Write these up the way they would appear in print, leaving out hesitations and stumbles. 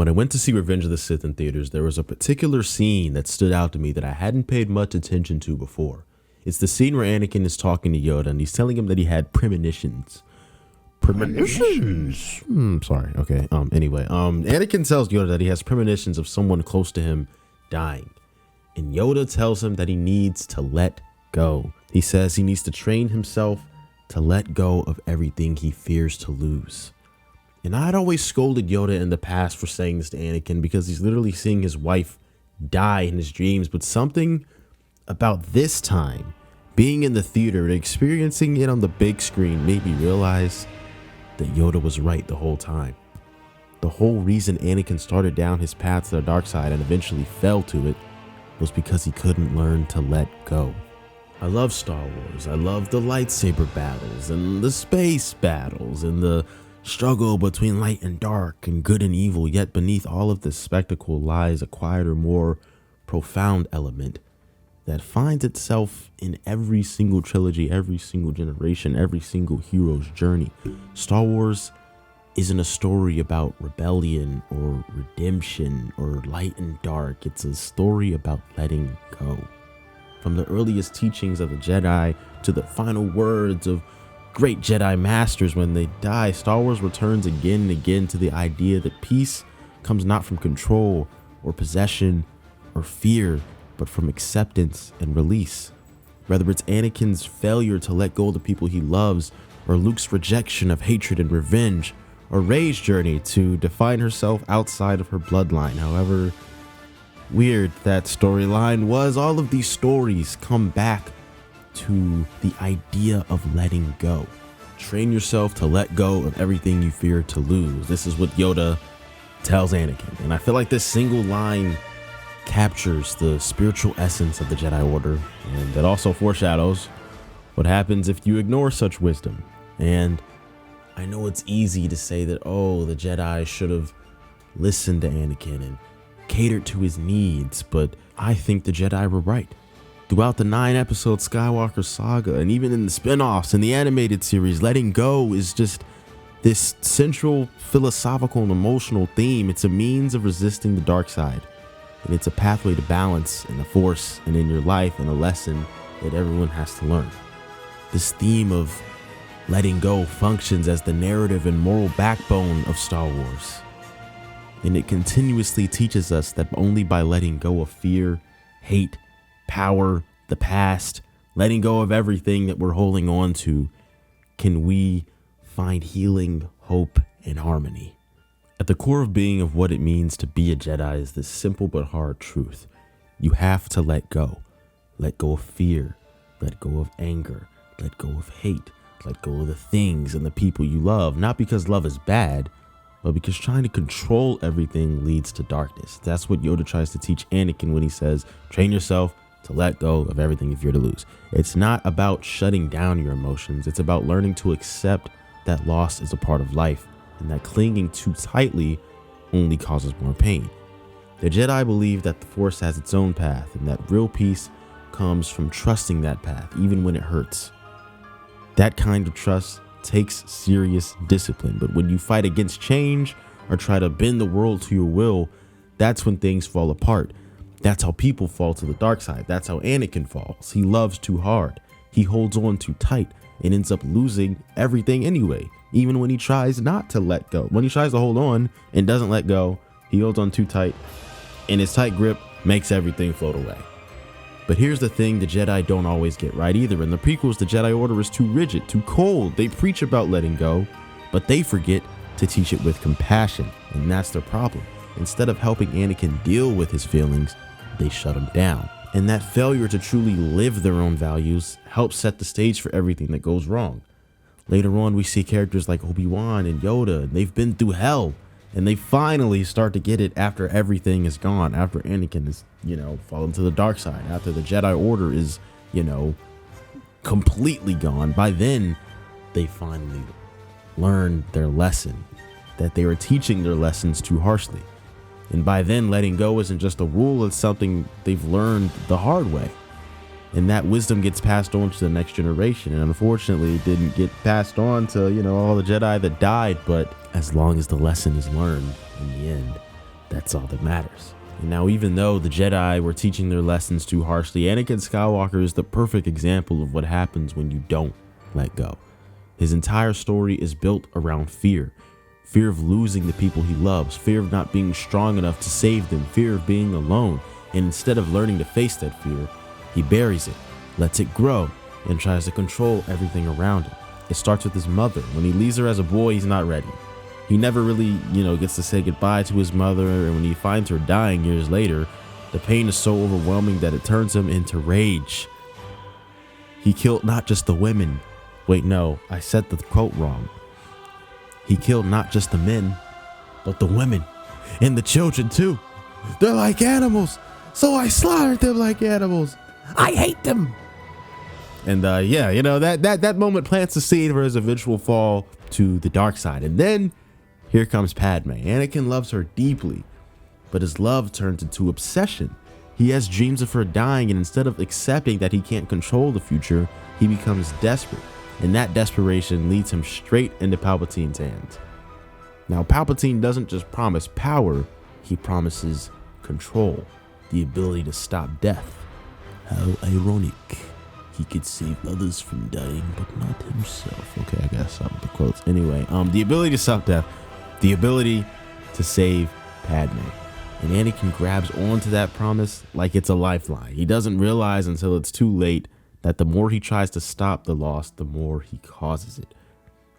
When I went to see Revenge of the Sith in theaters, there was a particular scene that stood out to me that I hadn't paid much attention to before. It's the scene where Anakin is talking to Yoda and he's telling him that he had premonitions. Premonitions? Sorry. Okay. Anyway, Anakin tells Yoda that he has premonitions of someone close to him dying. And Yoda tells him that he needs to let go. He says he needs to train himself to let go of everything he fears to lose. And I'd always scolded Yoda in the past for saying this to Anakin because he's literally seeing his wife die in his dreams. But something about this time, being in the theater and experiencing it on the big screen, made me realize that Yoda was right the whole time. The whole reason Anakin started down his path to the dark side and eventually fell to it was because he couldn't learn to let go. I love Star Wars. I love the lightsaber battles and the space battles and the struggle between light and dark and good and evil, yet beneath all of this spectacle lies a quieter, more profound element that finds itself in every single trilogy, every single generation, every single hero's journey. Star Wars isn't a story about rebellion or redemption or light and dark. It's a story about letting go. From the earliest teachings of the Jedi to the final words of great Jedi masters when they die, Star Wars returns again and again to the idea that peace comes not from control or possession or fear, but from acceptance and release. Whether it's Anakin's failure to let go of the people he loves, or Luke's rejection of hatred and revenge, or Rey's journey to define herself outside of her bloodline. However weird that storyline was, all of these stories come back to the idea of letting go. Train yourself to let go of everything you fear to lose. This is what Yoda tells Anakin. And I feel like this single line captures the spiritual essence of the Jedi Order. And that also foreshadows what happens if you ignore such wisdom. And I know it's easy to say that, oh, the Jedi should have listened to Anakin and catered to his needs. But I think the Jedi were right. Throughout the 9-episode Skywalker saga, and even in the spin-offs and the animated series, letting go is just this central philosophical and emotional theme. It's a means of resisting the dark side, and it's a pathway to balance in the Force and in your life, and a lesson that everyone has to learn. This theme of letting go functions as the narrative and moral backbone of Star Wars, and it continuously teaches us that only by letting go of fear, hate, power, the past, letting go of everything that we're holding on to, can we find healing, hope, and harmony. At the core of being of what it means to be a Jedi is this simple but hard truth. You have to let go. Let go of fear, let go of anger, let go of hate, let go of the things and the people you love, not because love is bad, but because trying to control everything leads to darkness. That's what Yoda tries to teach Anakin when he says, train yourself to let go of everything you fear to lose. It's not about shutting down your emotions. It's about learning to accept that loss is a part of life, and that clinging too tightly only causes more pain. The Jedi believe that the Force has its own path, and that real peace comes from trusting that path, even when it hurts. That kind of trust takes serious discipline, but when you fight against change or try to bend the world to your will, that's when things fall apart. That's how people fall to the dark side. That's how Anakin falls. He loves too hard. He holds on too tight and ends up losing everything anyway, even when he tries not to let go. When he tries to hold on and doesn't let go, he holds on too tight, and his tight grip makes everything float away. But here's the thing the Jedi don't always get right either. In the prequels, the Jedi Order is too rigid, too cold. They preach about letting go, but they forget to teach it with compassion, and that's their problem. Instead of helping Anakin deal with his feelings, they shut him down. And that failure to truly live their own values helps set the stage for everything that goes wrong. Later on, we see characters like Obi-Wan and Yoda, and they've been through hell, and they finally start to get it after everything is gone, after Anakin is, fallen to the dark side, after the Jedi Order is, completely gone. By then, they finally learn their lesson, that they were teaching their lessons too harshly. And by then, letting go isn't just a rule, it's something they've learned the hard way. And that wisdom gets passed on to the next generation. And unfortunately, it didn't get passed on to, all the Jedi that died. But as long as the lesson is learned in the end, That's all that matters. And now, even though the Jedi were teaching their lessons too harshly, Anakin Skywalker is the perfect example of what happens when you don't let go. His entire story is built around fear. Fear of losing the people he loves, fear of not being strong enough to save them, fear of being alone. And instead of learning to face that fear, he buries it, lets it grow, and tries to control everything around him. It starts with his mother. When he leaves her as a boy, he's not ready. He never really, gets to say goodbye to his mother, and when he finds her dying years later, the pain is so overwhelming that it turns him into rage. He killed not just the women. Wait, no, I said the quote wrong. He killed not just the men, but the women and the children too. They're like animals, so I slaughtered them like animals. I hate them. And that moment plants the seed for his eventual fall to the dark side. And then here comes Padme. Anakin loves her deeply, but his love turns into obsession. He has dreams of her dying, and instead of accepting that he can't control the future, he becomes desperate. And that desperation leads him straight into Palpatine's hands. Now, Palpatine doesn't just promise power, he promises control, the ability to stop death. How ironic. He could save others from dying, but not himself. Okay, I gotta stop with the quotes. Anyway, the ability to stop death, the ability to save Padme. And Anakin grabs onto that promise like it's a lifeline. He doesn't realize until it's too late that the more he tries to stop the loss, the more he causes it.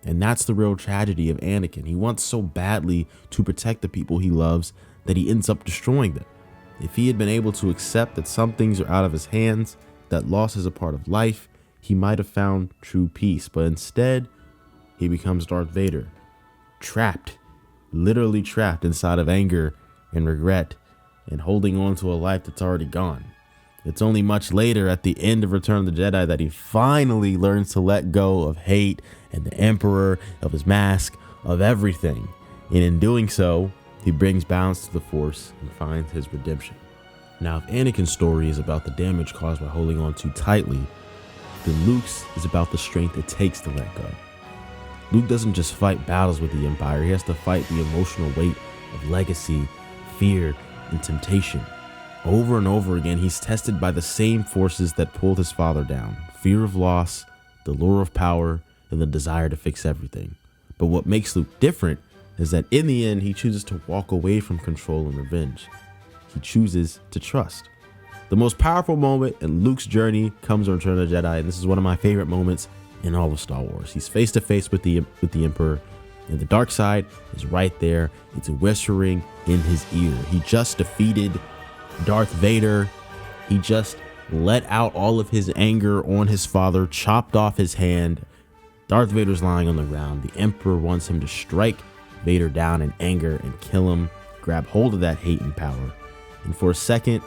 And that's the real tragedy of Anakin. He wants so badly to protect the people he loves that he ends up destroying them. If he had been able to accept that some things are out of his hands, that loss is a part of life, he might have found true peace. But instead, he becomes Darth Vader, trapped, literally trapped inside of anger and regret and holding on to a life that's already gone. It's only much later at the end of Return of the Jedi that he finally learns to let go of hate and the Emperor, of his mask, of everything. And in doing so, he brings balance to the Force and finds his redemption. Now, if Anakin's story is about the damage caused by holding on too tightly, then Luke's is about the strength it takes to let go. Luke doesn't just fight battles with the Empire, he has to fight the emotional weight of legacy, fear, and temptation. Over and over again, he's tested by the same forces that pulled his father down: fear of loss, the lure of power, and the desire to fix everything. But what makes Luke different is that in the end, he chooses to walk away from control and revenge. He chooses to trust. The most powerful moment in Luke's journey comes in Return of the Jedi, and this is one of my favorite moments in all of Star Wars. He's face to face with the Emperor, and the dark side is right there. It's whispering in his ear. He just defeated Darth Vader. He just let out all of his anger on his father, chopped off his hand. Darth Vader's lying on the ground. The Emperor wants him to strike Vader down in anger and kill him, grab hold of that hate and power. And for a second,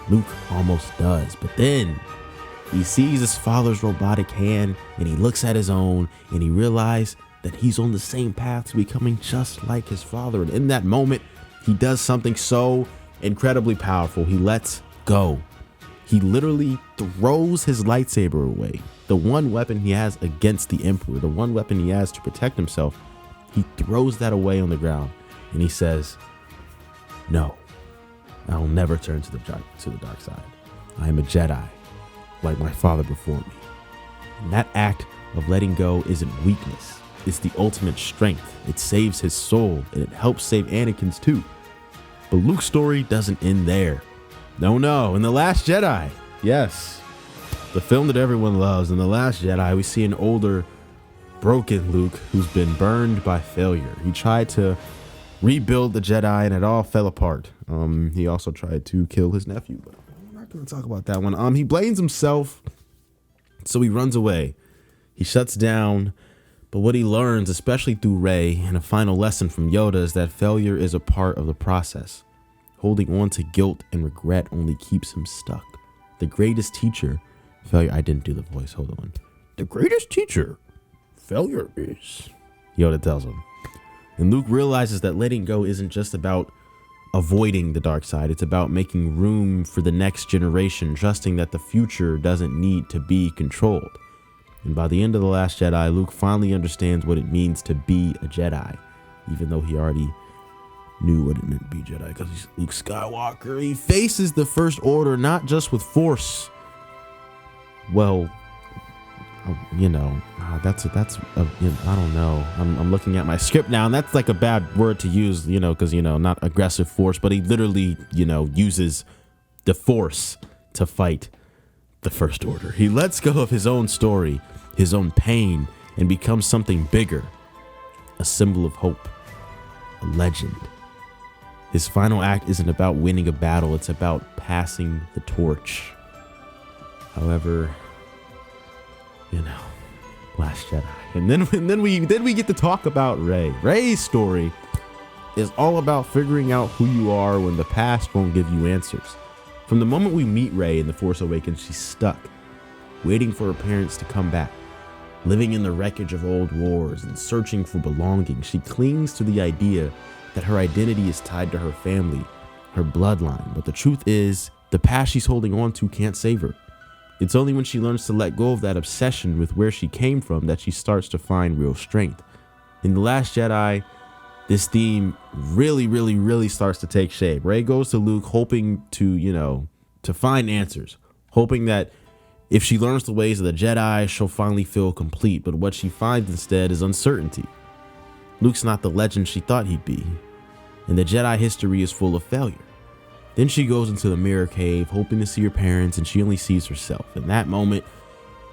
Luke almost does. But then he sees his father's robotic hand and he looks at his own and he realizes that he's on the same path to becoming just like his father. And in that moment, he does something so incredibly powerful. He lets go. He literally throws his lightsaber away. The one weapon he has against the Emperor, the one weapon he has to protect himself, he throws that away on the ground and he says, "No, I will never turn to the dark side. I am a Jedi, like my father before me." And that act of letting go isn't weakness. It's the ultimate strength. It saves his soul, and it helps save Anakin's too. But Luke's story doesn't end there. No. In The Last Jedi, yes, the film that everyone loves, in The Last Jedi, we see an older, broken Luke who's been burned by failure. He tried to rebuild the Jedi, and it all fell apart. He also tried to kill his nephew, but I'm not going to talk about that one. He blames himself, so he runs away. He shuts down. But what he learns, especially through Rey, and a final lesson from Yoda, is that failure is a part of the process. Holding on to guilt and regret only keeps him stuck. The greatest teacher, failure, I didn't do the voice, hold on. The greatest teacher, failure is, Yoda tells him. And Luke realizes that letting go isn't just about avoiding the dark side. It's about making room for the next generation, trusting that the future doesn't need to be controlled. And by the end of The Last Jedi, Luke finally understands what it means to be a Jedi, even though he already knew what it meant to be Jedi because he's Luke Skywalker. He faces the First Order not just with force. Well, that's I don't know. I'm looking at my script now, and that's like a bad word to use, because not aggressive force, but he literally, uses the force to fight the First Order. He lets go of his own story, his own pain, and becomes something bigger, a symbol of hope, a legend. His final act isn't about winning a battle, it's about passing the torch. However, Last Jedi. And then we get to talk about Rey. Rey's story is all about figuring out who you are when the past won't give you answers. From the moment we meet Rey in The Force Awakens, she's stuck, waiting for her parents to come back, living in the wreckage of old wars and searching for belonging. She clings to the idea that her identity is tied to her family, her bloodline. But the truth is, the past she's holding on to can't save her. It's only when she learns to let go of that obsession with where she came from that she starts to find real strength. In The Last Jedi, this theme really starts to take shape. Rey goes to Luke hoping to find answers, hoping that if she learns the ways of the Jedi, she'll finally feel complete. But what she finds instead is uncertainty. Luke's not the legend she thought he'd be, and the Jedi history is full of failure. Then she goes into the mirror cave, hoping to see her parents, and she only sees herself. And that moment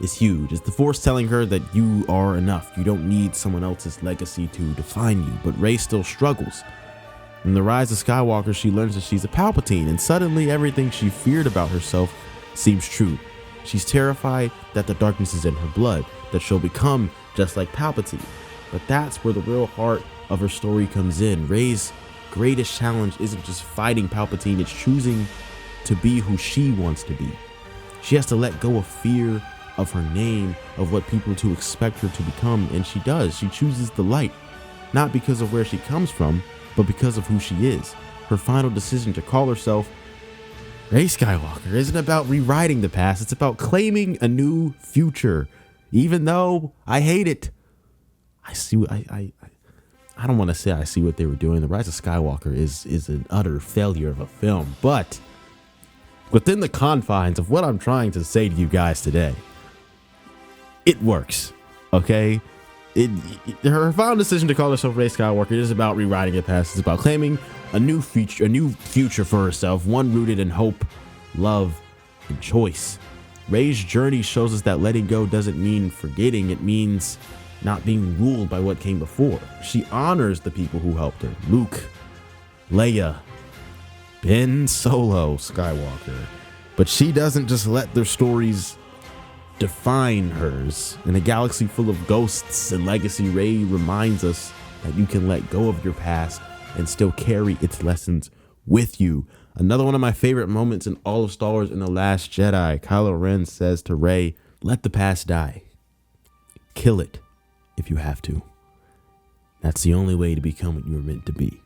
is huge. It's the Force telling her that you are enough. You don't need someone else's legacy to define you. But Rey still struggles. In The Rise of Skywalker, she learns that she's a Palpatine, and suddenly everything she feared about herself seems true. She's terrified that the darkness is in her blood, that she'll become just like Palpatine. But that's where the real heart of her story comes in. Rey's greatest challenge isn't just fighting Palpatine, it's choosing to be who she wants to be. She has to let go of fear of her name, of what people to expect her to become, and she does. She chooses the light, not because of where she comes from, but because of who she is. Her final decision to call herself Rey Skywalker isn't about rewriting the past, it's about claiming a new future. Even though I hate it, I don't want to say I see what they were doing. The Rise of Skywalker is an utter failure of a film, but within the confines of what I'm trying to say to you guys today, it works, okay? Her final decision to call herself Rey Skywalker is about rewriting the past. It's about claiming a new future for herself, one rooted in hope, love, and choice. Rey's journey shows us that letting go doesn't mean forgetting. It means not being ruled by what came before. She honors the people who helped her. Luke, Leia, Ben Solo Skywalker. But she doesn't just let their stories define hers. In a galaxy full of ghosts and legacy, Rey reminds us that you can let go of your past and still carry its lessons with you. Another one of my favorite moments in all of Star Wars in The Last Jedi, Kylo Ren says to Rey, "Let the past die. Kill it if you have to. That's the only way to become what you were meant to be."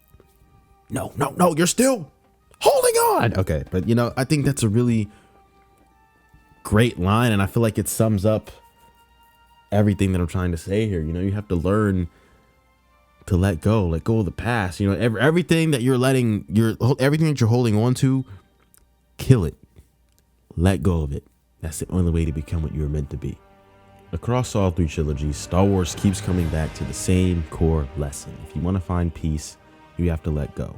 No, you're still holding on. Okay, but I think that's a really great line, and I feel like it sums up everything that I'm trying to say here. You have to learn to let go of the past. Everything that everything that you're holding on to, kill it. Let go of it. That's the only way to become what you were meant to be. Across all three trilogies, Star Wars keeps coming back to the same core lesson. If you want to find peace, you have to let go.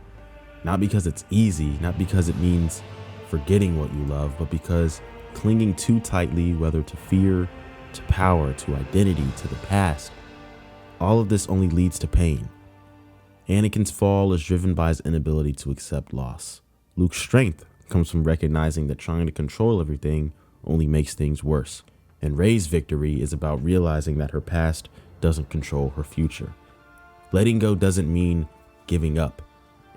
Not because it's easy, not because it means forgetting what you love, but because clinging too tightly, whether to fear, to power, to identity, to the past, all of this only leads to pain. Anakin's fall is driven by his inability to accept loss. Luke's strength comes from recognizing that trying to control everything only makes things worse. And Rey's victory is about realizing that her past doesn't control her future. Letting go doesn't mean giving up.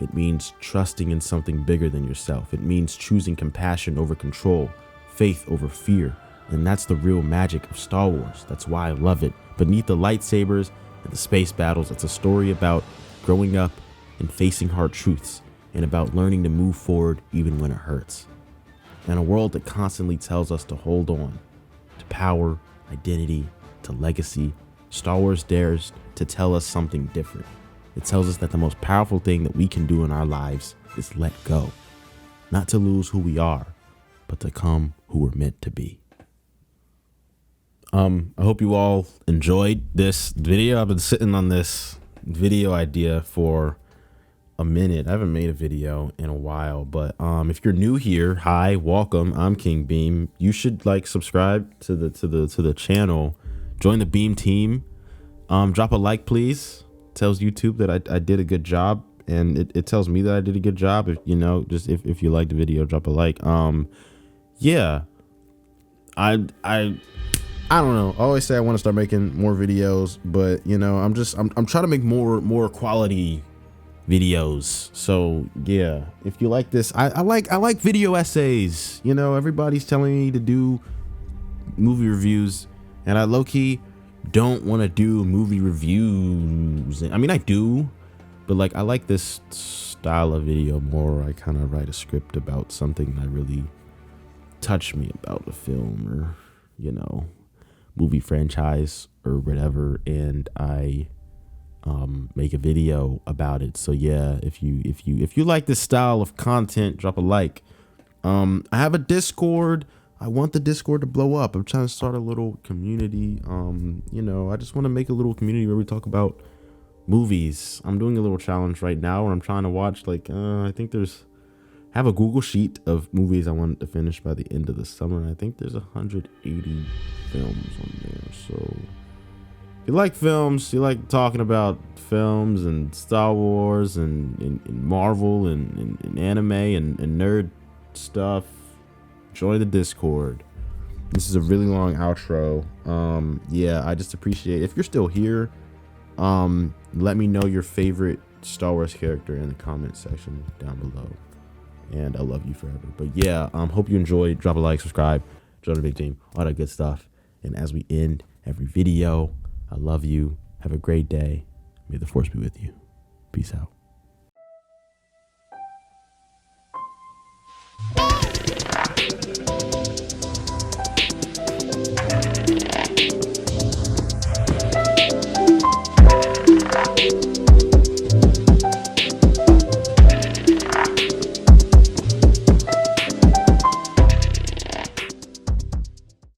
It means trusting in something bigger than yourself. It means choosing compassion over control, faith over fear. And that's the real magic of Star Wars. That's why I love it. Beneath the lightsabers and the space battles, it's a story about growing up and facing hard truths, and about learning to move forward even when it hurts. In a world that constantly tells us to hold on to power, identity, to legacy, Star Wars dares to tell us something different. It tells us that the most powerful thing that we can do in our lives is let go. Not to lose who we are, but to come who we're meant to be. I hope you all enjoyed this video. I've been sitting on this video idea for a minute. I haven't made a video in a while, but if you're new here, hi, welcome. I'm King Beam. You should subscribe to the channel, join the Beam team. Drop a like, please. Tells YouTube that I did a good job, and it tells me that I did a good job. If if you like the video, drop a like. Yeah, I don't know. I always say I want to start making more videos, but I'm trying to make more quality videos. So yeah, if you like this, I like video essays. Everybody's telling me to do movie reviews, and I low-key don't want to do movie reviews. I mean, I do, but I like this style of video more. I kind of write a script about something that really touched me about a film or movie franchise or whatever, and I make a video about it. So yeah, if you like this style of content, drop a like. I have a Discord. I want the Discord to blow up. I'm trying to start a little community. I just want to make a little community where we talk about movies. I'm doing a little challenge right now where I'm trying to watch I think I have a Google sheet of movies I want to finish by the end of the summer. And I think there's 180 films on there. So if you like films, you like talking about films and Star Wars and Marvel and anime and nerd stuff, join the Discord. This is a really long outro. Yeah, I just appreciate if you're still here. Let me know your favorite Star Wars character in the comment section down below, and I love you forever. But yeah, hope you enjoyed. Drop a like, subscribe, join the big team, all that good stuff. And as we end every video, I love you. Have a great day. May the force be with you. Peace out.